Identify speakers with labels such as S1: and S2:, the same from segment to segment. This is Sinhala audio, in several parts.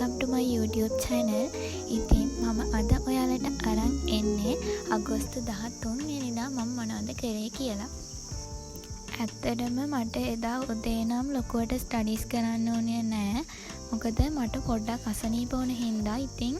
S1: welcome to my YouTube channel. ඉතින් මම අද ඔයාලට අරන් එන්නේ අගෝස්තු 13 වෙනිදා මම මොනවද කරේ කියලා. ඇත්තටම මට එදා උදේ නම් ලොකුවට ස්ටඩීස් කරන්න ඕනේ නෑ. මොකද මට පොඩ්ඩක් අසනීප වුණ හින්දා ඉතින්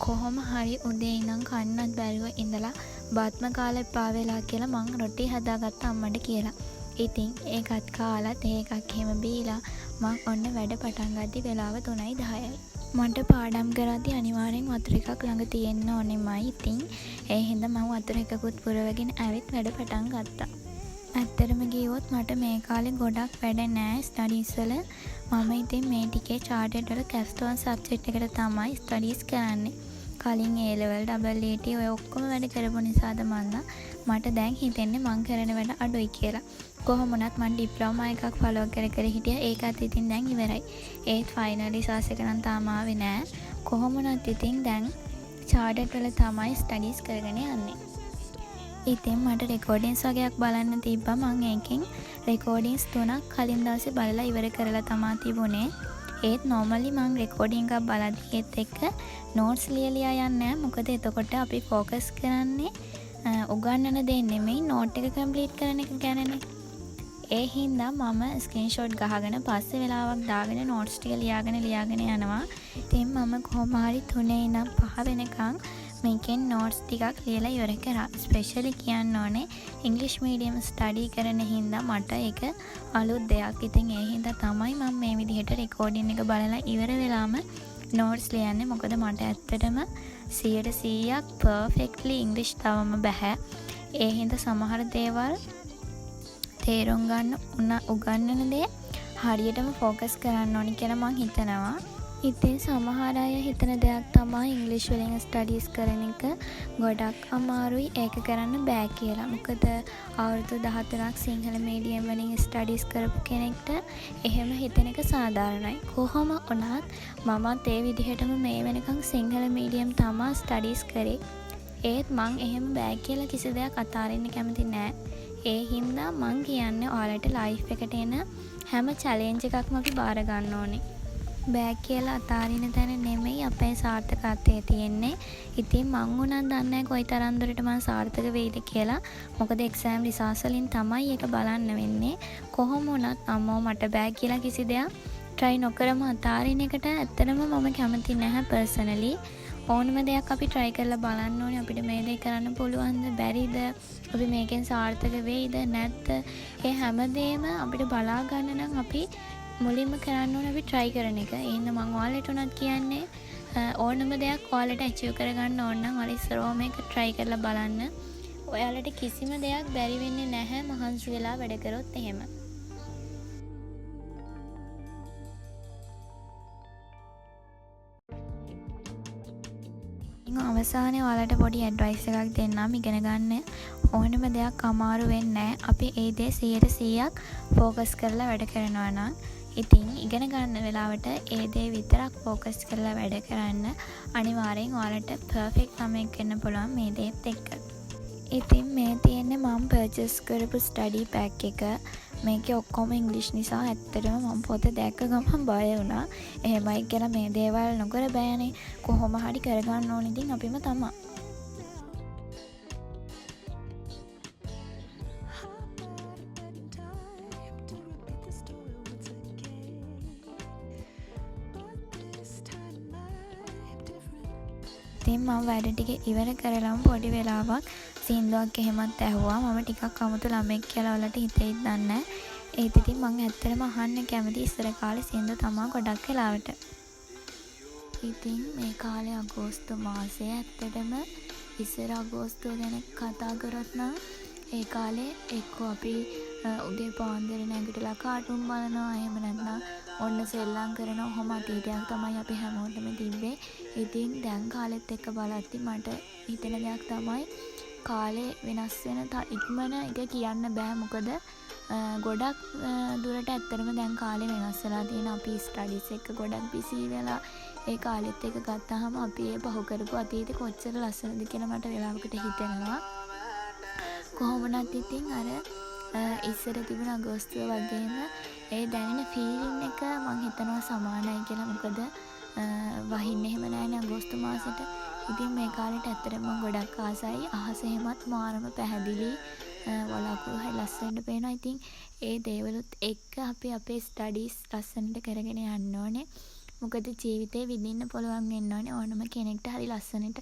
S1: කොහොම හරි උදේ ඉඳන් කන්නත් බැරුව ඉඳලා බාත්ම කාලා එපා වෙලා කියලා මං රොටි හදාගත්ත අම්මට කියලා. ඉතින් ඒකත් කාලා තේ එකක් එහෙම බීලා මං ඔන්න වැඩ පටන් ගද්දි වෙලාව 3:10යි. මන්ට පාඩම් කරද්දි අනිවාර්යෙන් වතුර එකක් ළඟ තියෙන්න ඕනෙමයි. ඉතින් ඒ හින්දා මම වතුර එකකුත් පුරවගෙන ඇවිත් වැඩ පටන් ගත්තා. ඇත්තටම කිව්වොත් මට මේ කාලේ ගොඩක් වැඩ නෑ ස්ටඩීස් වල. මම ඉතින් මේ ටිකේ චාර්ටඩ් වල කැස්ටෝන් සබ්ජෙක්ට් එකට තමයි ස්ටඩීස් කරන්නේ. කලින් A level double AT ඔය ඔක්කොම වැඩ කරපු නිසාද මට දැන් හිතෙන්නේ මං කරන වැඩ අඩුයි කියලා. කොහොම වුණත් මම ඩිප්ලෝමා එකක් ෆලෝ කර හිටියා. ඒකත් ඉතින් දැන් ඉවරයි. ඒත් ෆයිනල් රිසර්ච් එක නම් තාම ආවේ නෑ. කොහොම වුණත් ඉතින් දැන් චාර්ටඩ් වල තමයි ස්ටඩීස් කරගෙන යන්නේ. ඉතින් මට රෙකෝඩින්ස් වගේක් බලන්න තිබ්බා. මං ඒකෙන් රෙකෝඩින්ස් 3ක් කලින් දවසේ බලලා ඉවර කරලා තමයි තිබුණේ. ඒත් normally මං රෙකෝඩින් එකක් බලද්දි ඒත් එක්ක notes ලියලා යන්නේ. මොකද එතකොට අපි ફોකස් කරන්නේ උගන්නන දේ නෙමෙයි note එක කම්ප්ලීට් කරන එක ගැනනේ. ඒ හින්දා මම ස්ක්‍රීන්ෂොට් ගහගෙන පස්සේ වෙලාවක් දාගෙන notes ටික ලියාගෙන යනවා. ඉතින් මම කොහොම හරි 3 ඉඳන් 5 වෙනකන් මේකෙන් notes ටිකක් ලියලා ඉවර කරා. ස්පෙෂලි කියන්න ඕනේ ඉංග්‍රීසි මීඩියම් ස්ටඩි කරන හින්දා මට ඒක අලුත් දෙයක්. ඉතින් ඒ හින්දා තමයි මම මේ විදිහට රෙකෝඩින් එක බලලා ඉවර වෙලාම notes ලියන්නේ. මොකද මට ඇත්තටම 100%ක් perfectly ඉංග්‍රීසි තවම බෑ. ඒ හින්දා සමහර දේවල් තේරුම් ගන්න උගන්නන දේ හරියටම ફોකස් කරන්න ඕනි කියලා මං හිතනවා. ඉතින් සමහර අය හිතන දෙයක් තමයි ඉංග්‍රීසි වලින් ස්ටඩීස් කරන එක ගොඩක් අමාරුයි, ඒක කරන්න බෑ කියලා. මොකද අවුරුදු 13ක් සිංහල මීඩියම් වලින් ස්ටඩීස් කරපු කෙනෙක්ට එහෙම හිතන එක සාධාරණයි. කොහොම වුණත් මමත් ඒ විදිහටම මේ වෙනකන් සිංහල මීඩියම් තමයි ස්ටඩීස් කරේ. ඒත් මං එහෙම බෑ කියලා කිසි දෙයක් අතාරින්න කැමති නෑ. ඒ හින්දා මං කියන්නේ ඔයාලට ලයිෆ් එකට එන හැම චැලෙන්ජ් එකක්ම අපි බාර ගන්න ඕනේ. බෑ කියලා අතාරින තැන නෙමෙයි අපේ සාර්ථකත්වය තියෙන්නේ. ඉතින් මං උනත් දන්නේ නැහැ කොයි තරම් දුරට මං සාර්ථක වෙයිද කියලා. මොකද එක්සෑම් රිසර්ච් වලින් තමයි ඒක බලන්න වෙන්නේ. කොහොම වුණත් අම්මෝ මට බෑ කියලා කිසි දෙයක් try නොකරම අතාරින එකට ඇත්තටම මම කැමති නැහැ පර්සනලි. ඕනම දෙයක් අපි try කරලා බලන්න ඕනේ. අපිට මේ දේ කරන්න පුළුවන්ද බැරිද? අපි මේකෙන් සාර්ථක වෙයිද නැත්ද? ඒ හැමදේම අපිට බලා ගන්න නම් අපි මුලින්ම කරන්න ඕනේ අපි try කරන එක. ඒ හින්දා මම ඔයාලට උනත් කියන්නේ ඕනම දෙයක් ඔයාලට achieve කරගන්න ඕන නම් ඔයාලා ඉස්සරෝම මේක try කරලා බලන්න. ඔයාලට කිසිම දෙයක් බැරි වෙන්නේ නැහැ මහන්සි වෙලා වැඩ කරොත් එහෙම. අවසානයේ ඔයාලට පොඩි ඇඩ්වයිස් එකක් දෙන්නම්. ඉගෙන ගන්න ඕනම දෙයක් අමාරු වෙන්නේ නැහැ. අපි ඒ දේ 100%ක් ફોකස් කරලා වැඩ කරනවා නම් ඉතින් ඉගෙන ගන්න වෙලාවට ඒ දේ විතරක් ફોකස් කරලා වැඩ කරන්න අනිවාර්යෙන් ඔයාලට පර්ෆෙක්ට් ළමයෙක් වෙන්න පුළුවන් මේ දේත් එක්ක. ඉතින් මේ තියෙන්නේ මම පර්චේස් කරපු ස්ටඩි පැක් එක. මේකේ ඔක්කොම ඉංග්‍රීසි නිසා ඇත්තටම මම පොත දැක්ක ගමන් බය වුණා. එහෙමයි කියලා මේ දේවල් නොකර බෑනේ. කොහොම හරි කරගන්න ඕනේ. ඉතින් අපිම තමයි. ඉතින් මම වැඩ ටික ඉවර කරලාම පොඩි වෙලාවක් සින්දුවක් එහෙමත් ඇහුවා. මම ටිකක් අමුතු ළමෙක් කියලා වලට හිතෙයිද දන්නේ නැහැ. ඒත් ඉතින් මම ඇත්තටම අහන්න කැමති ඉස්සර කාලේ සින්දු තමයි ගොඩක් වෙලාවට. ඉතින් මේ කාලේ අගෝස්තු මාසයේ ඇත්තටම ඉස්සර අගෝස්තුව ගැන කතා කරොත් නම් ඒ කාලේ එක්කෝ අපි උදේ පාන්දර නැගිටලා කාටුන් බලනවා. එහෙම නැත්නම් ඔන්න සෙල්ලම් කරනවා. ඔහොම අතීතයක් තමයි අපි හැමෝටම තිබ්බේ. ඉතින් දැන් කාලෙත් එක්ක බලද්දි මට හිතෙන දෙයක් තමයි කාලේ වෙනස් වෙන ඉක්මන එක කියන්න බෑ. මොකද ගොඩක් දුරට ඇත්තටම දැන් කාලේ වෙනස් වෙලා තියෙන. අපි ස්ටඩීස් එක ගොඩක් බිසි වෙලා ඒ කාලෙත් එක ගත්තාම අපි ඒ පහු කරපු අතීතේ කොච්චර ලස්සනද කියලා මට වෙලාවකට හිතෙනවා. කොහොම වුණත් ඉතින් අර ඉස්සර තිබුණ අගෝස්තුව වගේම ඒ දැනෙන ෆීලින් එක මං හිතනවා සමානයි කියලා. මොකද වහින්න එහෙම නැහැ නේ අගෝස්තු මාසෙට. ඉතින් මේ කාලෙට ඇත්තටම ගොඩක් ආසයි. අහස එහෙමත් මාරම පැහැදිලි. වලාකුළු හරි ලස්සනට පේනවා. ඉතින් ඒ දේවලුත් එක්ක අපි අපේ ස්ටඩීස් ලස්සනට කරගෙන යන්න ඕනේ. මොකද ජීවිතේ විඳින්න පුළුවන් වෙන්න ඕනේ ඕනම කෙනෙක්ට හරි ලස්සනට.